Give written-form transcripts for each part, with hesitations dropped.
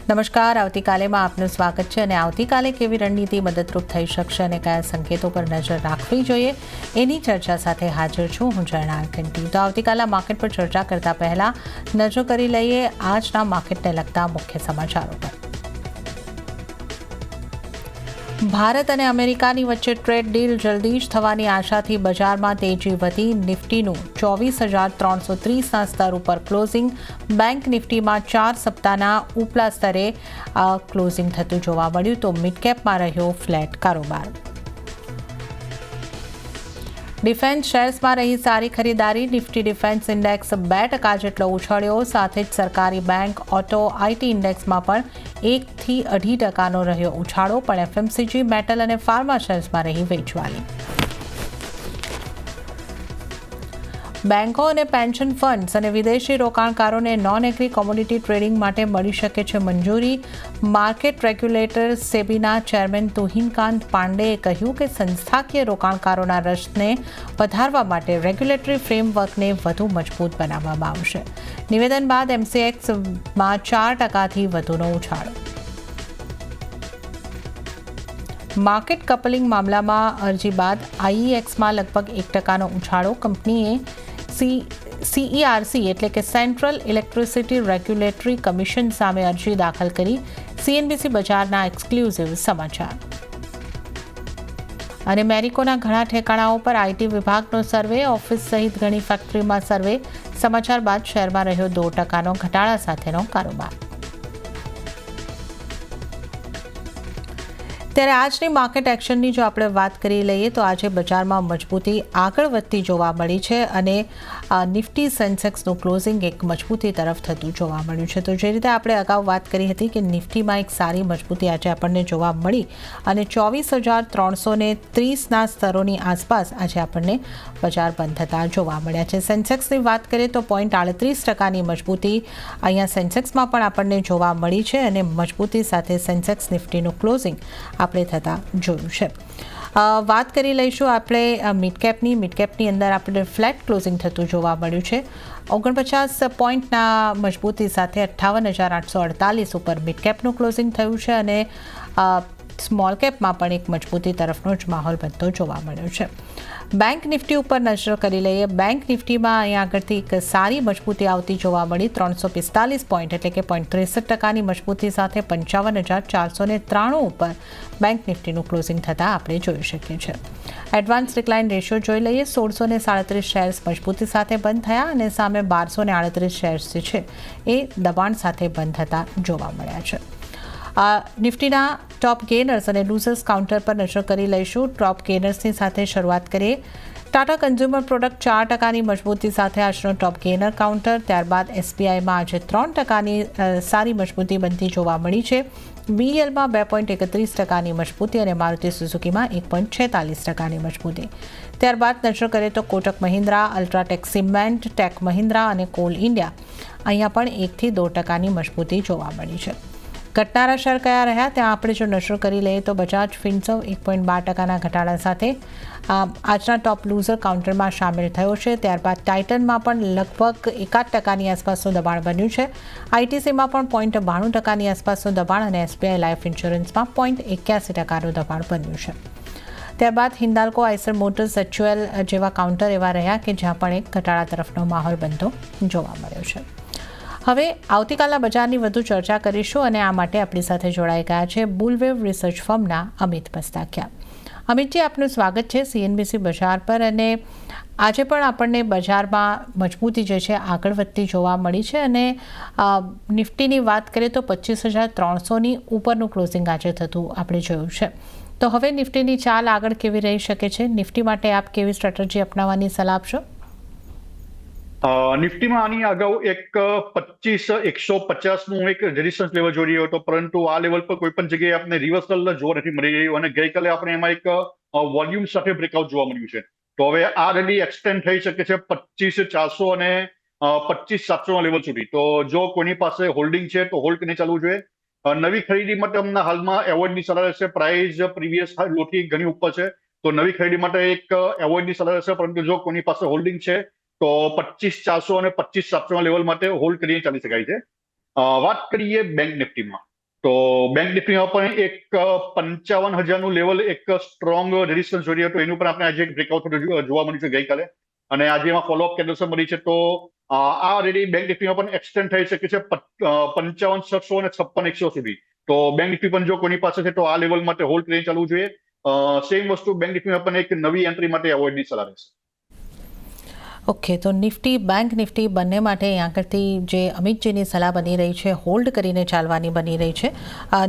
નમસ્કાર, આવતીકાલેમાં આપનું સ્વાગત છે. અને આવતીકાલે કેવી રણનીતિ મદદરૂપ થઈ શકશે અને કયા સંકેતો પર નજર રાખવી જોઈએ એની ચર્ચા સાથે હાજર છું હું ઝરણા કંટી. તો આવતીકાલે માર્કેટ પર ચર્ચા કરતા પહેલા નજર કરી લઈએ આજના માર્કેટને લગતા મુખ્ય સમાચારો પર. ભારત અને અમેરિકાની વચ્ચે ટ્રેડ ડીલ જલ્દી જ થવાની આશાથી બજારમાં તેજી વધી. નિફ્ટીનું 24,330ના સ્તર ઉપર ક્લોઝિંગ. બેંક નિફ્ટીમાં 4 સપ્તાહના ઉપલા સ્તરે ક્લોઝિંગ થતું જોવા મળ્યું. તો મિડકેપમાં રહ્યો ફ્લેટ કારોબાર. ડિફેન્સ શેર્સમાં રહી સારી ખરીદારી. નિફ્ટી ડિફેન્સ ઇન્ડેક્સ 2% જેટલો ઉછળ્યો. સાથે જ સરકારી બેંક, ઓટો, આઈટી ઇન્ડેક્સમાં પણ 1થી 2.5% રહ્યો ઉછાળો. પણ એફએમસીજી, મેટલ અને ફાર્મા શેર્સમાં રહી વેચવાલી. બેંકો અને પેન્શન ફંડ્સ અને વિદેશી રોકાણકારોને નોન એગ્રી કોમોડિટી ટ્રેડિંગ માટે મળી શકે છે મંજૂરી. માર્કેટ રેગ્યુલેટર સેબીના ચેરમેન તુહિનકાંત પાંડેએ કહ્યું કે સંસ્થાકીય રોકાણકારોના રસને વધારવા માટે રેગ્યુલેટરી ફ્રેમવર્કને વધુ મજબૂત બનાવવામાં આવશે. નિવેદન બાદ એમસીએક્સમાં 4%થી વધુનો ઉછાળો. માર્કેટ કપલિંગ મામલામાં અરજી બાદ આઈઈએક્સમાં લગભગ 1%નો ઉછાળો. કંપનીએ સીઈઆરસી એટલે કે સેન્ટ્રલ ઇલેક્ટ્રિસિટી રેગ્યુલેટરી કમિશન સામે અરજી દાખલ કરી. સીએનબીસી બજારના એક્સક્લુઝિવ સમાચાર. અને મેરિકોના ઘણા ઠેકાણાઓ પર આઈટી વિભાગનો સર્વે. ઓફિસ સહિત ઘણી ફેક્ટરીમાં સર્વે. સમાચાર બાદ શેરમાં રહ્યો 2%નો ઘટાડા સાથેનો કારોબાર. ત્યારે આજની માર્કેટ એક્શનની જો આપણે વાત કરી લઈએ તો આજે બજારમાં મજબૂતી આગળ વધતી જોવા મળી છે અને નિફ્ટી સેન્સેક્સનું ક્લોઝિંગ એક મજબૂતી તરફ થતું જોવા મળ્યું છે. તો જે રીતે આપણે અગાઉ વાત કરી હતી કે નિફ્ટીમાં એક સારી મજબૂતી આજે આપણને જોવા મળી અને 24,330ના સ્તરોની આસપાસ આજે આપણને બજાર બંધ થતા જોવા મળ્યા છે. સેન્સેક્સની વાત કરીએ તો 0.38%ની મજબૂતી અહીંયા સેન્સેક્સમાં પણ આપણને જોવા મળી છે અને મજબૂતી સાથે સેન્સેક્સ નિફ્ટીનું ક્લોઝિંગ આપણે થતા જોયું છે. વાત કરી લઈશું આપણે મિડકેપની અંદર આપણે ફ્લેટ ક્લોઝિંગ થતું જોવા મળ્યું છે. 49 પોઈન્ટના મજબૂતી સાથે 58,848 ઉપર મિડકેપનું ક્લોઝિંગ થયું છે અને સ્મોલ કેપમાં પણ એક મજબૂતી તરફનો જ માહોલ બનતો જોવા મળ્યો છે. બેંક નિફ્ટી ઉપર નજર કરી લઈએ. બેંક નિફ્ટીમાં અહીંયા આગળથી એક સારી મજબૂતી આવતી જોવા મળી. 345 પોઈન્ટ એટલે કે 0.63%ની મજબૂતી સાથે 55,493 ઉપર બેંક નિફ્ટીનું ક્લોઝિંગ થતાં આપણે જોઈ શકીએ છીએ. એડવાન્સ ડિક્લાઇન રેશિયો જોઈ લઈએ. 1,637 શેર્સ મજબૂતી સાથે બંધ થયા અને સામે 1,238 શેર્સ જે છે એ દબાણ સાથે બંધ થતા જોવા મળ્યા છે. નિફ્ટીના ટોપ ગેનર્સ અને લૂઝર્સ કાઉન્ટર પર નજર કરી લઈશું. ટોપ ગેનર્સની સાથે શરૂઆત કરીએ. ટાટા કન્ઝ્યુમર પ્રોડક્ટ 4%ની મજબૂતી સાથે આજનો ટોપ ગેનર કાઉન્ટર. ત્યારબાદ એસબીઆઈમાં આજે 3%ની સારી મજબૂતી બનતી જોવા મળી છે. બીએલમાં 2.31%ની મજબૂતી અને મારુતિ સુઝુકીમાં 1.46%ની મજબૂતી. ત્યારબાદ નજર કરીએ તો Kotak Mahindra, UltraTech cement, Tech Mahindra અને કોલ ઇન્ડિયા અહીંયા પણ 1થી 2%ની મજબૂતી જોવા મળી છે. ઘટનારા શેર કયા રહ્યા ત્યાં આપણે જો નજર કરી લઈએ તો બજાજ ફિન્સર્વ 1.12%ના ઘટાડા સાથે આજના ટોપ લૂઝર કાઉન્ટરમાં સામેલ થયો છે. ત્યારબાદ ટાઇટનમાં પણ લગભગ 1% આસપાસનું દબાણ બન્યું છે. આઈટીસીમાં પણ 0.92%ની આસપાસનું દબાણ અને એસબીઆઈ લાઈફ ઇન્સ્યોરન્સમાં 0.81%નું દબાણ બન્યું છે. ત્યારબાદ હિન્દાલ્કો, આઈસર મોટર્સ, એચયુએલ જેવા કાઉન્ટર એવા રહ્યા કે જ્યાં પણ એક ઘટાડા તરફનો માહોલ બનતો જોવા મળ્યો છે. હવે આવતીકાલના બજારની વધુ ચર્ચા કરીશું અને આ માટે આપણી સાથે જોડાઈ ગયા છે બુલવેવ રિસર્ચ ફર્મના અમિત મસ્તાકિયા. અમિતજી, આપનું સ્વાગત છે સીએનબીસી બજાર પર. અને આજે પણ આપણને બજારમાં મજબૂતી જે છે આગળ વધતી જોવા મળી છે અને નિફ્ટીની વાત કરીએ તો 25,300ની ઉપરનું ક્લોઝિંગ આજે થતું આપણે જોયું છે. તો હવે નિફ્ટીની ચાલ આગળ કેવી રહી શકે છે? નિફ્ટી માટે આપ કેવી સ્ટ્રેટેજી અપનાવવાની સલાહ આપશો? નિફ્ટીમાં આની અગાઉ એક 25,150નું એક રેઝિસ્ટન્સ લેવલ જોઈ રહ્યો હતો, પરંતુ આ લેવલ પર કોઈ પણ જગ્યાએ આપણે રિવર્સલ જોવા નથી મળી રહ્યું અને ગઈકાલે આપણે એમાં એક વોલ્યુમ સાથે બ્રેકઆઉટ જોવા મળ્યું છે. તો હવે આ રેલી એક્સટેન્ડ થઈ શકે છે 25,400 અને 25,700 લેવલ સુધી. તો જો કોઈની પાસે હોલ્ડિંગ છે તો હોલ્ડ કરીને ચાલવું જોઈએ. નવી ખરીદી માટે અમને હાલમાં એવોર્ડની સલાહ રહેશે. પ્રાઇસ પ્રીવિયસ લોથી ઘણી ઉપર છે, તો નવી ખરીદી માટે એક એવોર્ડની સલાહ રહેશે. પરંતુ જો કોઈની પાસે હોલ્ડિંગ છે તો 25,400 અને 25,700 લેવલ માટે હોલ્ડ કરીને ચાલી શકાય છે. વાત કરીએ બેંક નિફ્ટીમાં, તો બેંક નિફ્ટીમાં પણ એક 55,000નું લેવલ એક સ્ટ્રોંગ રેઝિસ્ટન્સ જોઈ રહ્યો હતો, એનું પણ આપણે આજે એક બ્રેકઆઉટ જોવા મળ્યું છે ગઈકાલે, અને આજે એમાં ફોલોઅપ કેન્ડલ્સ મળી છે. તો આ ઓલરેડી બેંક નિફ્ટીમાં પણ એક્સટેન્ડ થઈ શકે છે 55,600 અને 56,100 સુધી. તો બેંક નિફ્ટી પણ જો કોઈની પાસે છે તો આ લેવલ માટે હોલ્ડ કરીને ચાલવું જોઈએ. સેમ વસ્તુ બેંક નિફ્ટીમાં પણ એક નવી એન્ટ્રી માટે અવોઇડની સલાહ રહેશે. ઓકે, તો નિફ્ટી બેંક નિફ્ટી બંને માટે અહીં આગળથી જે અમિતજીની સલાહ બની રહી છે હોલ્ડ કરીને ચાલવાની બની રહી છે.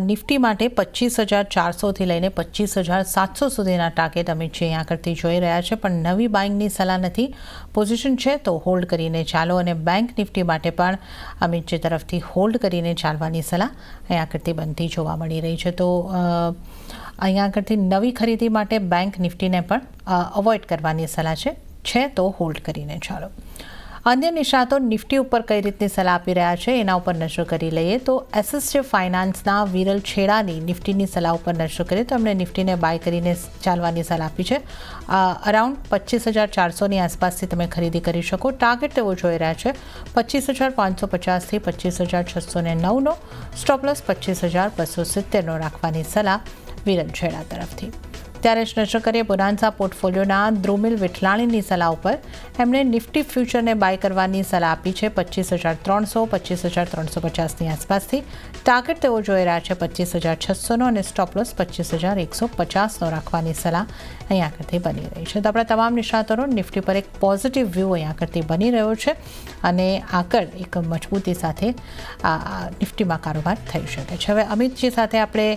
નિફ્ટી માટે 25,400થી લઈને 25,700 સુધીના ટાર્ગેટ અમિતજી અહીં આગળથી જોઈ રહ્યા છે, પણ નવી બાઇંગની સલાહ નથી. પોઝિશન છે તો હોલ્ડ કરીને ચાલો, અને બેંક નિફ્ટી માટે પણ અમિતજી તરફથી હોલ્ડ કરીને ચાલવાની સલાહ અહીં આગળથી બનતી જોવા મળી રહી છે. તો અહીંયા આગળથી નવી ખરીદી માટે બેંક નિફ્ટીને પણ અવોઇડ કરવાની સલાહ છે તો હોલ્ડ કરીને ચાલો. અન્ય નિષ્ણાતો નિફ્ટી ઉપર કઈ રીતની સલાહ આપી રહ્યા છે એના ઉપર નજર કરી લઈએ. તો એસએસજે ફાઇનાન્સના વિરલ છેડાની નિફ્ટીની સલાહ ઉપર નજર કરીએ તો એમણે નિફ્ટીને બાય કરીને ચાલવાની સલાહ આપી છે. અરાઉન્ડ 25,400ની આસપાસથી તમે ખરીદી કરી શકો. ટાર્ગેટ તેઓ જોઈ રહ્યા છે 25,550થી 25,609નો, સ્ટોપલોસ 25,270નો રાખવાની સલાહ વિરલ છેડા તરફથી. ત્યારે જ નજર કરીએ બોનાન્ઝા પોર્ટફોલિયોના દ્રુમિલ વિઠલાણીની સલાહ ઉપર. એમણે નિફ્ટી ફ્યુચરને બાય કરવાની સલાહ આપી છે 25,300 25,350ની આસપાસથી. ટાર્ગેટ તેઓ જોઈ રહ્યા છે 25,600નો અને સ્ટોપલોસ 25,150નો રાખવાની સલાહ અહીં આગળથી બની રહી છે. તો આપણા તમામ નિષ્ણાતોનો નિફ્ટી પર એક પોઝિટિવ વ્યૂ અહીં આગળથી બની રહ્યો છે અને આગળ એક મજબૂતી સાથે નિફ્ટીમાં કારોબાર થઈ શકે છે. હવે અમિતજી સાથે આપણે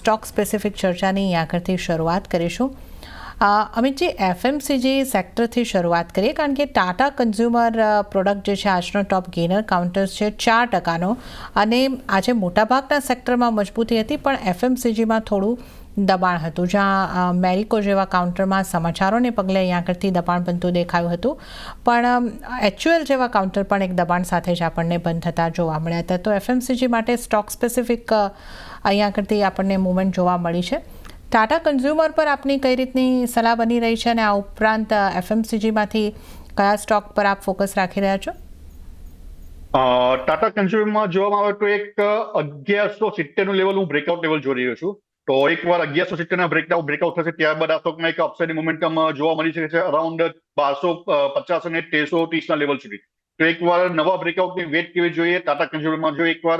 સ્ટોક સ્પેસિફિક ચર્ચાની અહીં આગળથી શરૂઆત કરીશું. અમિતજી, એફએમસીજી સેક્ટરથી શરૂઆત કરીએ, કારણ કે ટાટા કન્ઝ્યુમર પ્રોડક્ટ જે છે આજનો ટોપ ગેનર કાઉન્ટર્સ છે 4%નો, અને આજે મોટાભાગના સેક્ટરમાં મજબૂતી હતી, પણ એફએમસીજીમાં થોડું દબાણ હતું, જ્યાં મેરિકો જેવા કાઉન્ટરમાં સમાચારોને પગલે અહીં આગળથી દબાણ બનતું દેખાયું હતું, પણ એચયુએલ જેવા કાઉન્ટર પણ એક દબાણ સાથે જ આપણને બંધ થતા જોવા મળ્યા હતા. તો એફએમસીજી માટે સ્ટોક સ્પેસિફિક અહીં આગળથી આપણને મૂવમેન્ટ જોવા મળી છે. ટાટા કન્ઝ્યુમર પર આપની કઈ રીતની સલાહ બની રહી છે, અને આ ઉપરાંત એફએમસીજીમાંથી કયા સ્ટોક પર આપ ફોકસ રાખી રહ્યા છો? ટાટા કન્ઝ્યુમરમાં જોવામાં આવે તો એક 1,170નું લેવલ હું બ્રેકઆઉટ લેવલ જોઈ રહ્યો છું. તો એકવાર 1,170ના બ્રેકઆઉટ થશે ત્યારબાદ આ સ્ટોકમાં એક અપસાઇડ મોમેન્ટમ જોવા મળી શકે છે અરાઉન્ડ 1,250 અને 1,330ના લેવલ સુધી. તો એકવાર નવા બ્રેકઆઉટની વેટ કેવી જોઈએ ટાટા કન્ઝ્યુમરમાં? જો એકવાર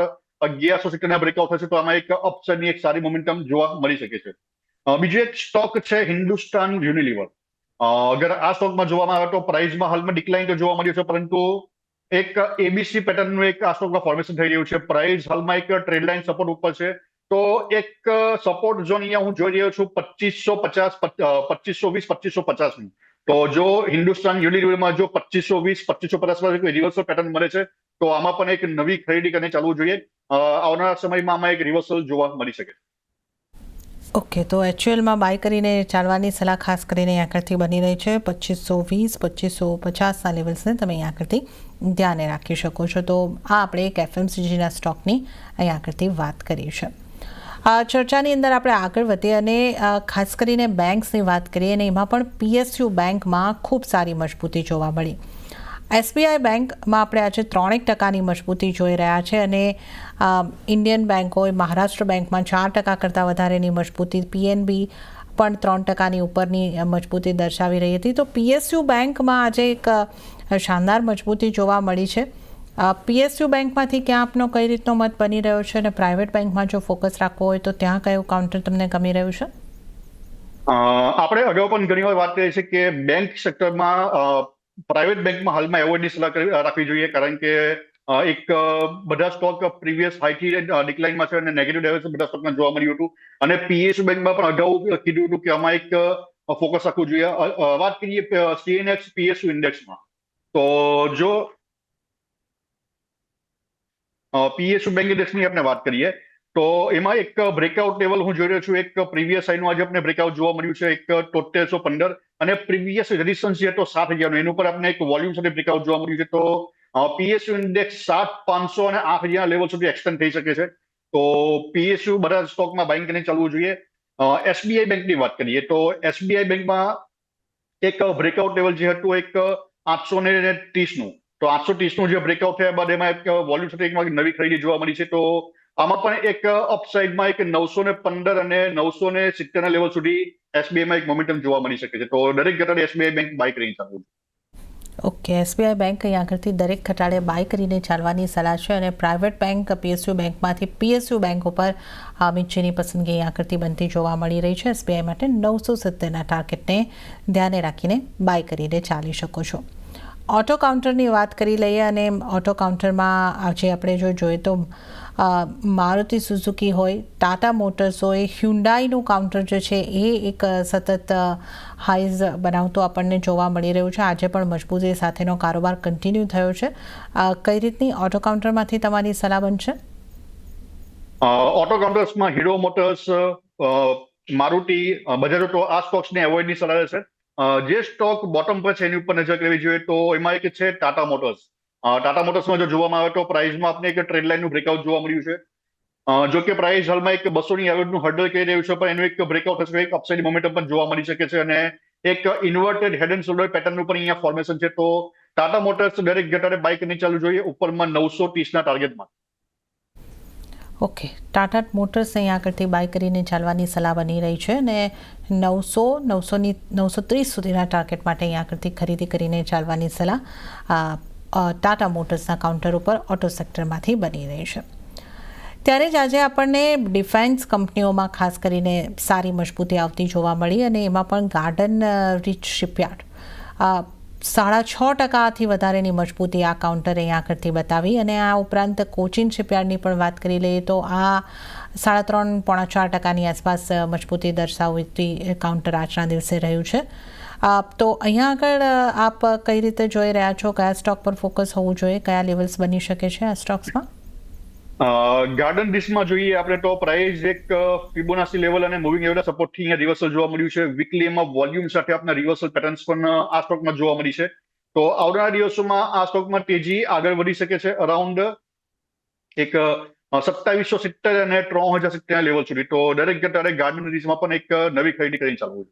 1,170ના બ્રેકઆઉટ થશે તો આમાં એક અપસાઇડની એક સારી મોમેન્ટમ જોવા મળી શકે છે. બીજો એક સ્ટોક છે હિન્દુસ્તાન યુનિલિવર. અગર આ સ્ટોકમાં જોવામાં આવે તો પ્રાઇસમાં હાલમાં ડિક્લાઇન તો જોવા મળ્યું છે, પરંતુ એક એબીસી પેટર્નનું એક આ સ્ટોકમાં ફોર્મેશન થઈ રહ્યું છે. પ્રાઇસ હાલમાં એક ટ્રેડ લાઇન સપોર્ટ ઉપર છે. તો એક સપોર્ટ ઝોન અહીંયા હું જોઈ રહ્યો છું 2,550, 2,520, 2,550નું. તો જો હિન્દુસ્તાન યુનિલિવરમાં જો 2,520, 2,550 કોઈ રિવર્સલ પેટર્ન મળે છે તો આમાં પણ એક નવી ખરીદી કરીને ચાલવું જોઈએ. આવનારા સમયમાં આમાં એક રિવર્સલ જોવા મળી શકે. ઓકે, તો એચયુએલમાં બાય કરીને ચાલવાની સલાહ ખાસ કરીને આગળથી બની રહી છે. 2,520, 2,550ના લેવલ્સને તમે અહીં આગળથી ધ્યાને રાખી શકો છો. તો આ આપણે એક એફએમસીજીના સ્ટોકની અહીં આગળથી વાત કરી છે. ચર્ચાની અંદર આપણે આગળ વધીએ અને ખાસ કરીને બેંક્સની વાત કરીએ, અને એમાં પણ પીએસયુ બેંકમાં ખૂબ સારી મજબૂતી જોવા મળી. એસબીઆઈ બેંકમાં આપણે આજે 3% મજબૂતી જોઈ રહ્યા છે, અને ઇન્ડિયન બેંક હોય, મહારાષ્ટ્ર બેંકમાં 4% કરતાં વધારેની મજબૂતી, પીએનબી પણ 3%ની ઉપરની મજબૂતી દર્શાવી રહી હતી. તો પીએસયુ બેંકમાં આજે એક શાનદાર મજબૂતી જોવા મળી છે. પીએસયુ બેંકમાંથી ક્યાં આપનો કઈ રીતનો મત બની રહ્યો છે, અને પ્રાઇવેટ બેંકમાં જો ફોકસ રાખવો હોય તો ત્યાં કયું કાઉન્ટર તમને ગમી રહ્યું છે? આપણે અગાઉ પણ ઘણી વાર વાત કરી છે કે બેંક સેક્ટરમાં પ્રાઇવેટ બેંકમાં હાલમાં એવોર્ડની સલાહ રાખવી જોઈએ, કારણ કે એક બધા સ્ટોક પ્રીવિયસ હાઈથી ડિક્લાઇનમાં છે અને નેગેટિવ ડાયરેક્શન બધા સ્ટોકમાં જોવા મળ્યું હતું. અને પીએસયુ બેંકમાં પણ અગાઉ કીધું હતું કે આમાં એક ફોકસ રાખવું જોઈએ. વાત કરીએ સીએનએક્સ પીએસયુ ઇન્ડેક્સમાં, તો જો પીએસયુ બેંક ઇન્ડેક્સની આપણે વાત કરીએ તો એમાં એક બ્રેકઆઉટ લેવલ હું જોઈ રહ્યો છું. એક પ્રીવિયસ હાઈનું આજે આપણે બ્રેકઆઉટ જોવા મળ્યું છે એક 7315, અને પ્રીવિયસ રેઝિસ્ટન્સ છે તો 7,000નું. એનું પર આપણે એક વોલ્યુમ સાથે બ્રેકઆઉટ જોવા મળ્યું છે. તો પીએસયુ ઇન્ડેક્સ 7,500 અને 8,000 લેવલ સુધી એક્સટેન્ડ થઈ શકે છે. તો પીએસયુ બધા સ્ટોકમાં બાઇંગ કરીને ચાલવું જોઈએ. એસબીઆઈ બેંકની વાત કરીએ તો એસબીઆઈ બેંકમાં એક બ્રેકઆઉટ લેવલ જે હતું એક 830નું. તો 830નું જે બ્રેકઆઉટ થયા બાદ એમાં એક વોલ્યુમ સાથે એક નવી ખરીદી જોવા મળી છે. તો આમાં પણ એક અપસાઇડમાં એક 915 અને 970 ના લેવલ સુધી એસબીઆઈમાં એક મોમેન્ટમ જોવા મળી શકે છે. તો દરેક ઘટાડે એસબીઆઈ બેંક બાય કરીને ચાલવું. ઓકે, એસબીઆઈ બેંક અહીં આગળથી દરેક ઘટાડે બાય કરીને ચાલવાની સલાહ છે અને પ્રાઇવેટ બેંક પીએસયુ બેંકમાંથી પીએસયુ બેંક ઉપર નીચેની પસંદગી અહીં આગળથી બનતી જોવા મળી રહી છે. એસબીઆઈ માટે 970ના ટાર્ગેટને ધ્યાને રાખીને બાય કરીને ચાલી શકો છો. ઓટો કાઉન્ટરની વાત કરી લઈએ અને ઓટો કાઉન્ટરમાં આજે આપણે જો જોઈએ તો મારુતિ સુઝુકી હોય, ટાટા મોટર્સ હોય, હ્યુન્ડાઈનું કાઉન્ટર જે છે એ એક સતત હાઈઝ બનાવતો આપણને જોવા મળી રહ્યું છે. આજે પણ મજબૂતી સાથેનો કારોબાર કન્ટિન્યુ થયો છે. કઈ રીતની ઓટો કાઉન્ટરમાંથી તમારી સલાહ બનશે? ઓટો કાઉન્ટર્સમાં Hero Motors, Maruti, Bajaj auto આ સ્ટોક્સને એવોઇડની સલાહ રહેશે. જે સ્ટોક બોટમ પર છે એની ઉપર નજર કરવી જોઈએ તો એમાં એક છે ટાટા મોટર્સ. ટાટા મોટર્સમાં જો જોવામાં આવે તો પ્રાઇસમાં આપણે એક ટ્રેન્ડ લાઇનનું બ્રેકઆઉટ જોવા મળ્યું છે. જો કે પ્રાઇસ હાલમાં એક 200ની એવરેજનું હર્ડલ કરી રહ્યું છે, પણ એનું એક બ્રેકઆઉટ હશે, એક અપસાઇડ મોમેન્ટમ પણ જોવા મળી શકે છે અને એક ઇન્વર્ટેડ હેડ એન્ડ શોલ્ડર પેટર્નનું પણ અહીંયા ફોર્મેશન છે. તો ટાટા મોટર્સ દરેક ઘટાડે બાય કરીને ચાલુ જોઈએ ઉપરમાં 930ના ટાર્ગેટમાં. ઓકે, ટાટા મોટર્સ અહીં આગળથી બાય કરીને ચાલવાની સલાહ બની રહી છે અને 930 સુધીના ટાર્ગેટ માટે અહીં આગળથી ખરીદી કરીને ચાલવાની સલાહ ટાટા મોટર્સના કાઉન્ટર ઉપર ઓટો સેક્ટરમાંથી બની રહી છે. ત્યારે જ આજે આપણને ડિફેન્સ કંપનીઓમાં ખાસ કરીને સારી મજબૂતી આવતી જોવા મળી અને એમાં પણ ગાર્ડન રીચ શિપયાર્ડ 6.5%થી વધારેની મજબૂતી આ કાઉન્ટરે અહીં આગળથી બતાવી અને આ ઉપરાંત કોચિન શિપયાર્ડની પણ વાત કરી લઈએ તો આ 3.5-4% આસપાસ મજબૂતી દર્શાવતી કાઉન્ટર આજના દિવસે રહ્યું છે. તો અહીંયા આગળ આપ કઈ રીતે જોઈ રહ્યા છો? કયા સ્ટોક પર ફોકસ હોવું જોઈએ? કયા લેવલ્સ બની શકે છે આ સ્ટોક્સમાં? ગાર્ડન ડિશમાં જોઈએ આપણે તો પ્રાઇસ એક ફિબોનાસી લેવલ અને મૂવિંગ એવરેજ સપોર્ટથી અહીંયા રિવર્સલ જોવા મળ્યું છે. વીકલીમાં વોલ્યુમ સાથે આપણા રિવર્સલ પેટર્ન્સ પણ આ સ્ટોકમાં જોવા મળી છે. તો આવનારા દિવસોમાં આ સ્ટોકમાં તેજી આગળ વધી શકે છે અરાઉન્ડ એક 2770 અને 3070 લેવલ સુધી. તો દરેક ઘટાડે ગાર્ડન ડિશમાં પણ એક નવી ખરીદી કરીને ચાલવું છે.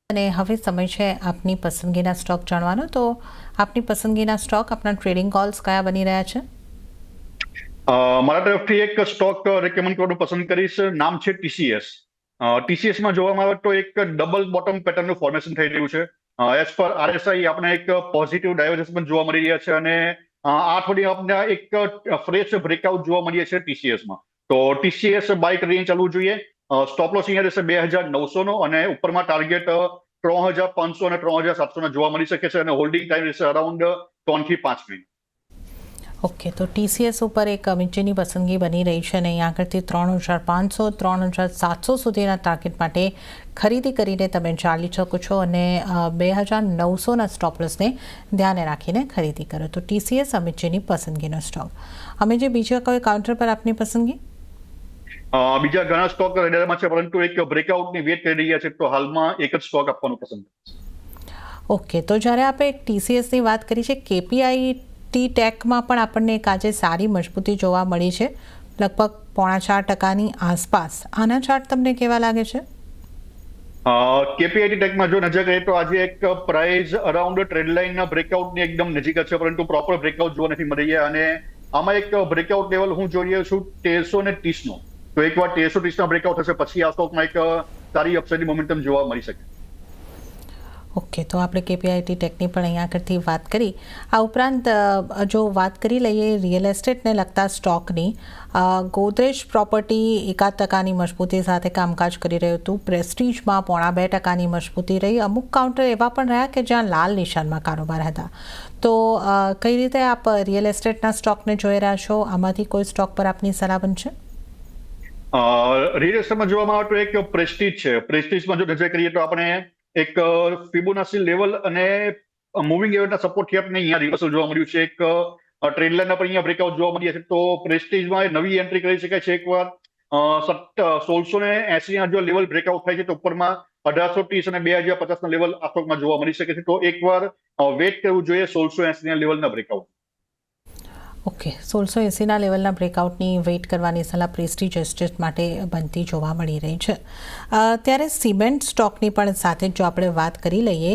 અને હવે સમય છે આપની પસંદગીના સ્ટોક જાણવાનો. તો આપની પસંદગીના સ્ટોક, આપના ટ્રેડિંગ કોલ્સ કયા બની રહ્યા છે? મારા તરફથી એક સ્ટોક રેકમેન્ડ કરવાનું પસંદ કરીશ. નામ છે TCS. TCSમાં જોવામાં આવે તો એક ડબલ બોટમ પેટર્નનું ફોર્મેશન થઈ રહ્યું છે. એઝ પર RSI આપણે એક પોઝિટિવ ડાયવર્જન્સ પણ જોવા મળી રહ્યા છે અને આ અઠવાડિયે આપણે એક ફ્રેશ બ્રેકઆઉટ જોવા મળીએ છે TCSમાં. તો TCS બાય કરીને ચાલવું જોઈએ. સ્ટોપ લોસ અહીંયા રહેશે 2900નો અને ઉપરમાં ટાર્ગેટ 3500 અને 3700 જોવા મળી શકે છે અને હોલ્ડિંગ ટાઈમ રહેશે અરાઉન્ડ 3 થી 5 મિનિટ. ઓકે, તો TCS ઉપર એક નીચેની પસંદગી બની રહી છે અને અહીં આગળથી 3500, 3700 સુધીના ટાર્ગેટ માટે ખરીદી કરીને તમે ચાલી શકો છો અને 2900ના સ્ટોપ લોસને ધ્યાને રાખીને ખરીદી કરો. તો TCS નીચેની પસંદગીનો સ્ટોક. અમે જે બીજા કોઈ કાઉન્ટર પર આપની પસંદગી? બીજા ઘણા સ્ટોક રેડરમાં છે પરંતુ એક બ્રેકઆઉટની વેટ કરી રહ્યા છે તો હાલમાં એક જ સ્ટોક આપવાનું પસંદ કરીશ. ઓકે, તો જ્યારે આપણે એક TCSની વાત કરી છે, KPIT ટેકમાં પણ આપણને એક આજે સારી મજબૂતી જોવા મળી છે, લગભગ 4.5%ની આસપાસ. આના ચાર્ટ તમને કેવા લાગે છે? KPIT ટેકમાં જો નજર કરીએ તો આજે એક પ્રાઇસ અરાઉન્ડ ટ્રેન્ડ લાઇનના બ્રેકઆઉટની એકદમ નજીક છે પરંતુ પ્રોપર બ્રેકઆઉટ જોવા નથી મળી રહ્યા અને આમાં એક બ્રેકઆઉટ લેવલ હું જોઈએ છું 1330નો. તો એકવાર 1330ના બ્રેકઆઉટ થશે પછી આ સ્ટોકમાં એક સારી અપસાઇડની મોમેન્ટમ જોવા મળી શકે. ઓકે, તો આપણે KPIT ટેકની પણ અહીંયા આગળથી વાત કરી. આ ઉપરાંત જો વાત કરી લઈએ રિયલ એસ્ટેટને લગતા સ્ટોકની, ગોદરેજ પ્રોપર્ટી 1% મજબૂતી સાથે કામકાજ કરી રહ્યું હતું. પ્રેસ્ટીજમાં 2.5% મજબૂતી રહી. અમુક કાઉન્ટર એવા પણ રહ્યા કે જ્યાં લાલ નિશાનમાં કારોબાર હતા. તો કઈ રીતે આપ રિયલ એસ્ટેટના સ્ટોકને જોઈ રહ્યા છો? આમાંથી કોઈ સ્ટોક પર આપની સલાહ બનશે? રિયલ એસ્ટેટમાં જોવામાં આવે તો એક પ્રેસ્ટીજ છે. પ્રેસ્ટીજમાં જો નજર કરીએ તો આપણે એક ફિબોનાસી લેવલ અને મૂવિંગ એવરેજના સપોર્ટથી આપણે અહીંયા રિવર્સલ જોવા મળ્યું છે. એક ટ્રેન્ડ લાઇનના પણ અહીંયા બ્રેકઆઉટ જોવા મળ્યા છે. તો પ્રેસ્ટીજમાં નવી એન્ટ્રી કરી શકાય છે. એકવાર 1680ના જો લેવલ બ્રેકઆઉટ થાય છે તો ઉપરમાં 1830 અને 2050ના લેવલ આ સ્ટોકમાં જોવા મળી શકે છે. તો એકવાર વેટ કરવું જોઈએ 1680ના લેવલના બ્રેકઆઉટ. ઓકે, 1680ના લેવલના બ્રેકઆઉટની વેઇટ કરવાની સલાહ પ્રેસ્ટીજ એસ્ટેટ માટે બનતી જોવા મળી રહી છે. ત્યારે સિમેન્ટ સ્ટોકની પણ સાથે જો આપણે વાત કરી લઈએ,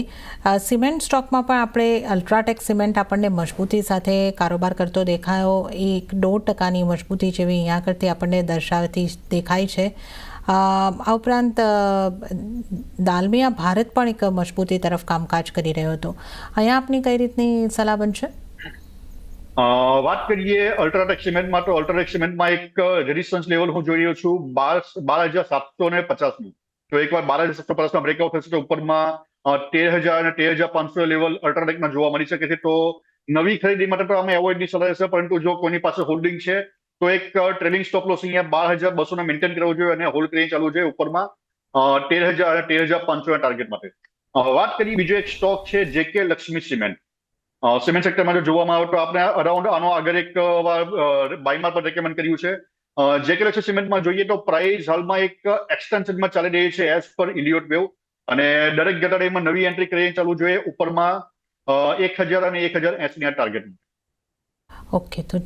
સિમેન્ટ સ્ટોકમાં પણ આપણે અલ્ટ્રાટેક સિમેન્ટ આપણને મજબૂતી સાથે કારોબાર કરતો દેખાયો, 1.5% મજબૂતી જેવી અહીંયા કરતી આપણને દર્શાવતી દેખાય છે. આ ઉપરાંત દાલમિયા ભારત પણ એક મજબૂતી તરફ કામકાજ કરી રહ્યો હતો. અહીંયા આપની કઈ રીતની સલાહ બનશે? વાત કરીએ અલ્ટ્રાટેક સિમેન્ટમાં, તો અલ્ટ્રાટેક સિમેન્ટમાં એક રેઝિસ્ટન્સ લેવલ હું જોઈ રહ્યો છું 12,750નું. તો એકવાર 12,750માં બ્રેકઆઉટ થશે તો ઉપરમાં 13,000 અને 13,500 લેવલ અલ્ટ્રાટેકમાં જોવા મળી શકે છે. તો નવી ખરીદી માટે તો અમે એવોઇડની સલાહ રહેશે, પરંતુ જો કોઈની પાસે હોલ્ડિંગ છે તો એક ટ્રેલિંગ સ્ટોપ લોસ અહીંયા 12,200 મેન્ટેન કરવો જોઈએ અને હોલ્ડ કરીને ચાલવું જોઈએ ઉપરમાં 13,000 અને 13,500 ટાર્ગેટ માટે. વાત કરીએ બીજો એક સ્ટોક છે જેકે લક્ષ્મી સિમેન્ટ. સિમેન્ટ સેક્ટરમાં જો જોવામાં આવે તો આપણે અરાઉન્ડ આનો આગળ એક બાયમાં પણ રેકમેન્ડ કર્યું છે. જેકે લક્ષ્મી સિમેન્ટમાં જોઈએ તો પ્રાઇસ હાલમાં એક એક્સટેન્શનમાં ચાલી રહી છે એઝ પર ઇલિયોટ વેવ, અને દરેક ઘટાડામાં નવી એન્ટ્રી કરીને ચાલવું જોઈએ ઉપરમાં 1,000 અને 1,080 ટાર્ગેટ. ઓકે, તો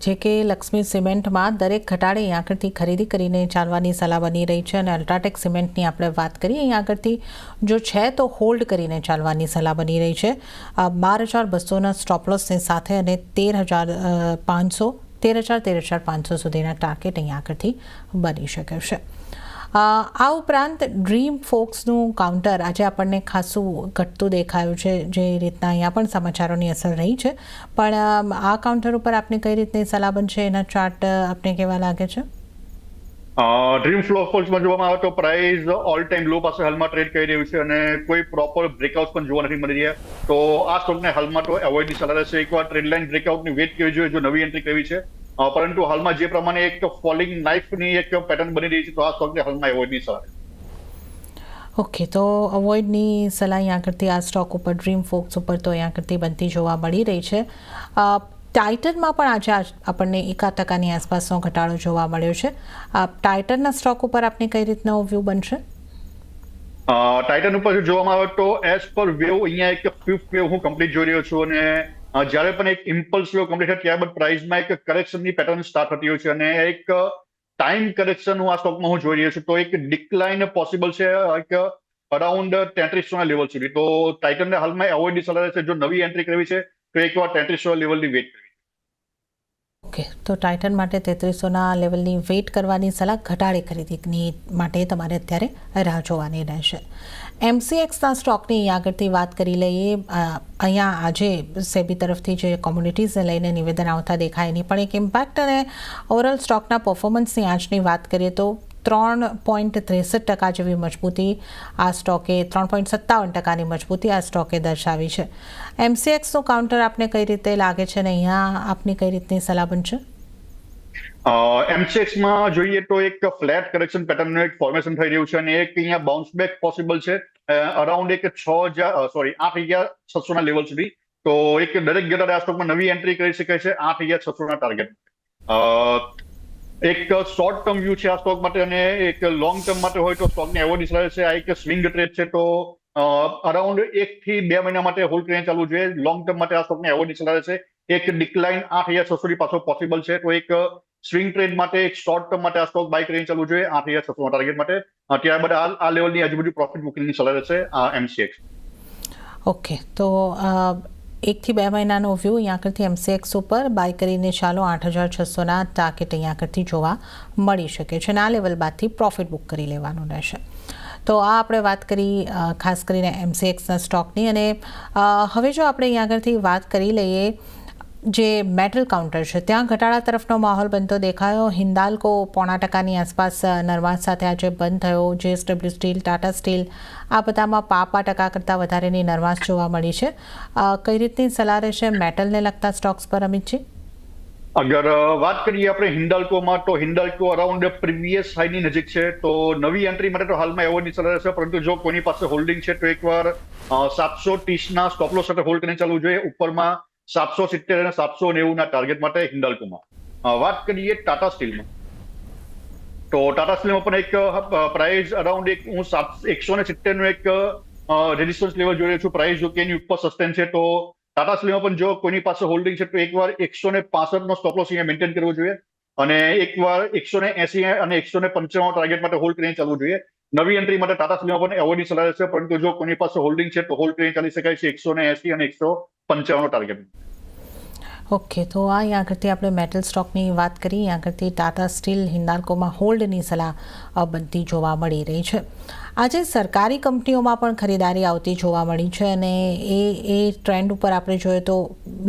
જેકે લક્ષ્મી સિમેન્ટમાં દરેક ઘટાડે અહીં આગળથી ખરીદી કરીને ચાલવાની સલાહ બની રહી છે. અને અલ્ટ્રાટેક સિમેન્ટની આપણે વાત કરીએ, અહીં આગળથી જો છે તો હોલ્ડ કરીને ચાલવાની સલાહ બની રહી છે. 12,200ના સ્ટોપ લોસની સાથે અને 13,500 સુધીના ટાર્ગેટ અહીં આગળથી બની શકે છે. આ ઉપરાંત ડ્રીમ ફોક્સનું કાઉન્ટર આજે આપણને ખાસું ઘટતું દેખાયું છે, જે રીતના અહીંયા પણ સમાચારોની અસર રહી છે. પણ આ કાઉન્ટર ઉપર આપને કઈ રીતની સલાહ બનશે, એના ચાર્ટ આપને કેવા લાગે છે? ડ્રીમ ફોક્સમાં જોવામાં આવે તો પ્રાઇસ ઓલ ટાઈમ લો પાસે હાલમાં ટ્રેડ કરી રહ્યું છે અને કોઈ પ્રોપર બ્રેકઆઉટ પણ જોવા નથી મળી રહ્યા. તો આ સ્ટોકને હાલમાં તો એવોઇડની સલાહ રહેશે. એકવાર ટ્રેડ લાઇન બ્રેકઆઉટની વેટ કરવી જોઈએ જો નવી એન્ટ્રી કરવી છે. પરંતુ હાલમાં જે પ્રમાણે એક ફોલિંગ નાઇફની એક પેટર્ન બની રહી છે, તો આ સ્ટોકને હાલમાં એવોઇડની સલાહ. ઓકે, તો અવોઇડની સલાહ અહીંયા કરતી આ સ્ટોક ઉપર, ડ્રીમ ફોક્સ ઉપર તો અહીંયા કરતી બનતી જોવા મળી રહી છે. ટાઇટનમાં પણ આજે આપણને 1% આસપાસનો ઘટાડો જોવા મળ્યો છે. ટાઇટનના સ્ટોક ઉપર આપને કઈ રીતનો વ્યૂ બનશે? ટાઇટન ઉપર જોવામાં આવે તો એઝ પર વેવ અહીંયા એક ફિફ્થ વેવ હું કમ્પ્લીટ જોઈ રહ્યો છું, અને જ્યારે પણ એક ઇમ્પલ્સ વેવ કમ્પ્લીટ થાય ત્યારબાદ પ્રાઇસમાં એક કરેક્શનની પેટર્ન સ્ટાર્ટ થતી હોય છે અને એક ટાઈમ કરેક્શન હું આ સ્ટોકમાં હું જોઈ રહ્યો છું. તો એક ડિક્લાઇન પોસિબલ છે એક અરાઉન્ડ 3300ના લેવલ સુધી. તો ટાઇટનને હાલમાં એવોઇડની સલાહ રહેશે. જો નવી એન્ટ્રી કરવી છે તો એકવાર 3300 લેવલની વેટ કરવી. ઓકે, તો ટાઇટન માટે 3300ના લેવલની વેઇટ કરવાની સલાહ, ઘટાડે ખરીદીની માટે તમારે અત્યારે રાહ જોવાની રહેશે. MCXના સ્ટોકની આગળથી વાત કરી લઈએ. અહીંયા આજે સેબી તરફથી જે કોમ્યુનિટીઝને લઈને નિવેદન આવતા દેખાય, એની પણ એક ઇમ્પેક્ટ, અને ઓવરઓલ સ્ટોકના પરફોર્મન્સની આજની વાત કરીએ તો 3.63% જેવી મજબૂતી આ સ્ટોકે, 3.57%ની મજબૂતી આ સ્ટોકે દર્શાવી છે. MCXનું કાઉન્ટર આપને કઈ રીતે લાગે છે અને અહીંયા આપની કઈ રીતની સલાહ બનશે? MCXમાં જોઈએ તો એક ફ્લેટ કરેક્શન પેટર્નનું એક ફોર્મેશન થઈ રહ્યું છે અને એક અહીંયા બાઉન્સ બેક પોસિબલ છે અરાઉન્ડ એક 8,600ના લેવલ સુધી. તો એક દરેક ઘટાડે આ સ્ટોકમાં નવી એન્ટ્રી કરી શકાય છે 8,600ના ટાર્ગેટ. એક શોર્ટ ટર્મ વ્યૂ છે આ સ્ટોક માટે, અને એક લોંગ ટર્મ માટે હોય તો સ્ટોકને એવોઇડની સલાહ છે. આ એક સ્વિંગ ટ્રેડ છે, તો અરાઉન્ડ 1 થી 2 મહિના માટે હોલ્ડ કરીને ચાલવું જોઈએ. લોંગ ટર્મ માટે આ સ્ટોકને એવોઇડની સલાહ છે. એક ડિક્લાઇન 8,600 પાછો પોસિબલ છે, તો એક સ્વિંગ ટ્રેડ માટે, એક શોર્ટ ટર્મ માટે આ સ્ટોક બાય કરીને ચાલવું જોઈએ 8,600 ટાર્ગેટ માટે. ત્યારબાદ આ લેવલની આજુબાજુ પ્રોફિટ મૂકીની સલાહ રહેશે આ MCX. ઓકે, તો 1 થી 2 મહિનાનો વ્યૂ અહીંયા આગળથી MCX ઉપર બાય કરીને ચાલો 8,600ના ટાર્ગેટ અહીંયા આગળથી જોવા મળી શકે છે, અને આ લેવલ બાદથી પ્રોફિટ બુક કરી લેવાનું રહેશે. તો આ આપણે વાત કરી ખાસ કરીને MCXના સ્ટોકની. અને હવે જો આપણે અહીંયા આગળથી વાત કરી લઈએ, જે મેટલ કાઉન્ટર છે ત્યાં ઘટાડા તરફનો માહોલ બનતો દેખાયો. હિન્દાલ્કો 0.5%ની આસપાસ નરમાશ સાથે આજે બંધ થયો. JSW સ્ટીલ, ટાટા સ્ટીલ, આ બધામાં 0.5% કરતાં વધારેની નરમાશ જોવા મળી છે. કઈ રીતની સલાહ રહેશે મેટલને લગતા સ્ટોક્સ પર, અમિતજી? અગર વાત કરીએ આપણે હિન્દાલ્કોમાં, તો હિન્દાલ્કો અરાઉન્ડ પ્રીવિયસ હાઈની નજીક છે. તો નવી એન્ટ્રી માટે તો હાલમાં એવોઇડની સલાહ રહેશે, પરંતુ જો કોઈની પાસે હોલ્ડિંગ છે તો એકવાર 730ના સ્ટોપ લોસ સાથે હોલ્ડ કરીને ચાલવું જોઈએ ઉપરમાં 770 અને 790ના ટાર્ગેટ માટે હિન્દાલ્કોમાં. વાત કરીએ ટાટા સ્ટીલમાં, તો ટાટા સ્ટીલમાં પણ એક પ્રાઇસ અરાઉન્ડ હું 170નું એક રેઝિસ્ટન્સ લેવલ જોઈ રહ્યો છું. પ્રાઇસ જો કે એની ઉપર સસ્ટેન છે, તો ટાટા સ્ટીલમાં પણ જો કોઈની પાસે હોલ્ડિંગ છે તો એકવાર 165 નો સ્ટોપ લોસ અહીંયા મેન્ટેન કરવો જોઈએ અને એકવાર 180 અને 195 ટાર્ગેટ માટે હોલ્ડ કરીને ચાલવું જોઈએ. નવી એન્ટ્રી માટે ટાટા સ્ટીલમાં પણ એવોર્ડની સલાહ છે, પરંતુ જો કોઈની પાસે હોલ્ડિંગ છે તો હોલ્ડ કરીને ચાલી શકાય છે 180 અને 195 નો ટાર્ગેટ. ઓકે, તો અહીંયા આગળથી આપણે મેટલ સ્ટોકની વાત કરી. અહીંયા આગળથી ટાટા સ્ટીલ, હિન્દાલ્કોમાં હોલ્ડની સલાહ બનતી જોવા મળી રહી છે. આજે સરકારી કંપનીઓમાં પણ ખરીદારી આવતી જોવા મળી છે અને એ ટ્રેન્ડ ઉપર આપણે જોઈએ તો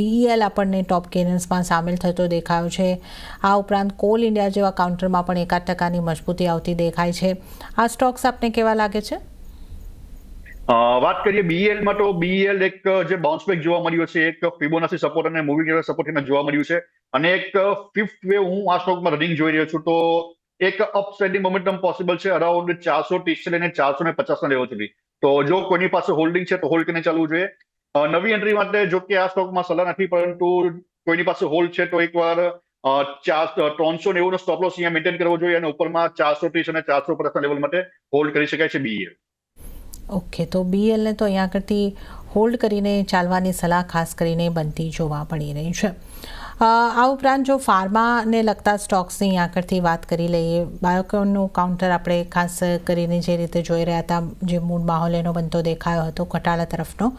BEL આપણને ટોપ ગેનર્સમાં સામેલ થતો દેખાયો છે. આ ઉપરાંત કોલ ઇન્ડિયા જેવા કાઉન્ટરમાં પણ 1% મજબૂતી આવતી દેખાય છે. આ સ્ટોક્સ આપને કેવા લાગે છે? વાત કરીએ BELમાં તો BEL એક જે બાઉન્સ બેક જોવા મળ્યો છે, એક ફિબોનાચી સપોર્ટ અને મૂવિંગ એવરેજ સપોર્ટ જોવા મળ્યું છે અને એક ફિફ્થ વેવ હું આ સ્ટોકમાં રનિંગ જોઈ રહ્યો છું. તો એક અપસાઇડિંગ મોમેન્ટમ પોસિબલ છે અરાઉન્ડ 430 થી લઈને 450 ના લેવલ સુધી. તો જો કોઈની પાસે હોલ્ડિંગ છે તો હોલ્ડ કરીને ચાલવું જોઈએ. નવી એન્ટ્રી માટે જો કે આ સ્ટોકમાં સલાહ નથી, પરંતુ કોઈની પાસે હોલ્ડ છે તો એકવાર 390 નો સ્ટોપ લોસ અહીંયા મેન્ટેન કરવો જોઈએ અને ઉપરમાં 430 અને 450 ના લેવલ માટે હોલ્ડ કરી શકાય છે BEL. ઓકે, તો BELને તો અહીંયા આગળથી હોલ્ડ કરીને ચાલવાની સલાહ ખાસ કરીને બનતી જોવા મળી રહી છે. આ ઉપરાંત જો ફાર્માને લગતા સ્ટોક્સની અહીંયા આગળથી વાત કરી લઈએ, બાયોકોનનું કાઉન્ટર આપણે ખાસ કરીને જે રીતે જોઈ રહ્યા હતા, જે મૂળ માહોલ એનો બનતો દેખાયો હતો ઘટાડા તરફનો.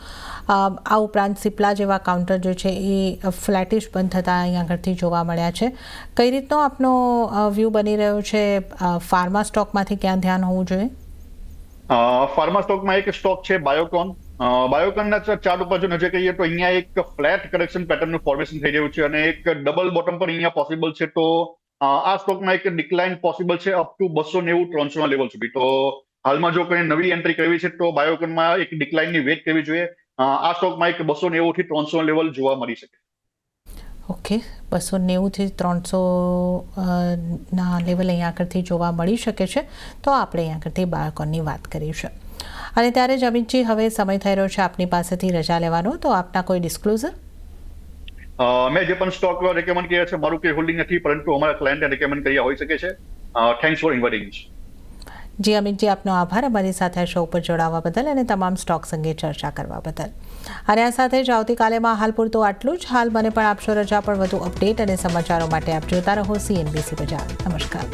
આ ઉપરાંત સિપ્લા જેવા કાઉન્ટર જે છે એ ફ્લેટિશ બંધ થતા અહીંયા આગળથી જોવા મળ્યા છે. કઈ રીતનો આપનો વ્યૂ બની રહ્યો છે? ફાર્મા સ્ટોકમાંથી ક્યાં ધ્યાન હોવું જોઈએ? ફાર્મા સ્ટોકમાં એક સ્ટોક છે બાયોકોન. બાયોકોનના ચાર્ટ ઉપર જો નજર કરીએ તો અહીંયા એક ફ્લેટ કરેક્શન પેટર્નનું ફોર્મેશન થઈ રહ્યું છે અને એક ડબલ બોટમ પણ અહીંયા પોસિબલ છે. તો આ સ્ટોકમાં એક ડિક્લાઇન પોસિબલ છે અપ ટુ 290-300 ના લેવલ સુધી. તો હાલમાં જો કોઈ નવી એન્ટ્રી કરવી છે તો બાયોકોનમાં એક ડિક્લાઇનની વેટ કરવી જોઈએ. આ સ્ટોકમાં એક 290 થી 300 લેવલ જોવા મળી શકે. ઓકે, 290 થી 300 ના લેવલ અહીંયા આગળથી જોવા મળી શકે છે. તો આપણે અહીંયા આગળથી બાયોકોનની વાત કરીશું. અને ત્યારે જ અમિતજી, હવે સમય થઈ રહ્યો છે આપની પાસેથી રજા લેવાનો, તો આપના કોઈ ડિસ્ક્લોઝર? મેં જે પણ સ્ટોક રેકમેન્ડ કર્યા છે મારું કોઈ હોલ્ડિંગ નથી, પરંતુ અમારા ક્લાયન્ટે રેકમેન્ડ કર્યા હોઈ શકે છે. Thanks for inviting. Ji Amitji, આપનો આભાર અમારી સાથે શો ઉપર જોડાવા બદલ અને તમામ સ્ટોક્સ અંગે ચર્ચા કરવા બદલ. અને આ સાથે જ આવતીકાલેમાં હાલ પૂરતું આટલું જ. હાલ મને પણ આપશો રજા, પણ વધુ અપડેટ અને સમાચારો માટે આપ જોતા રહો CNBC બજાર. નમસ્કાર.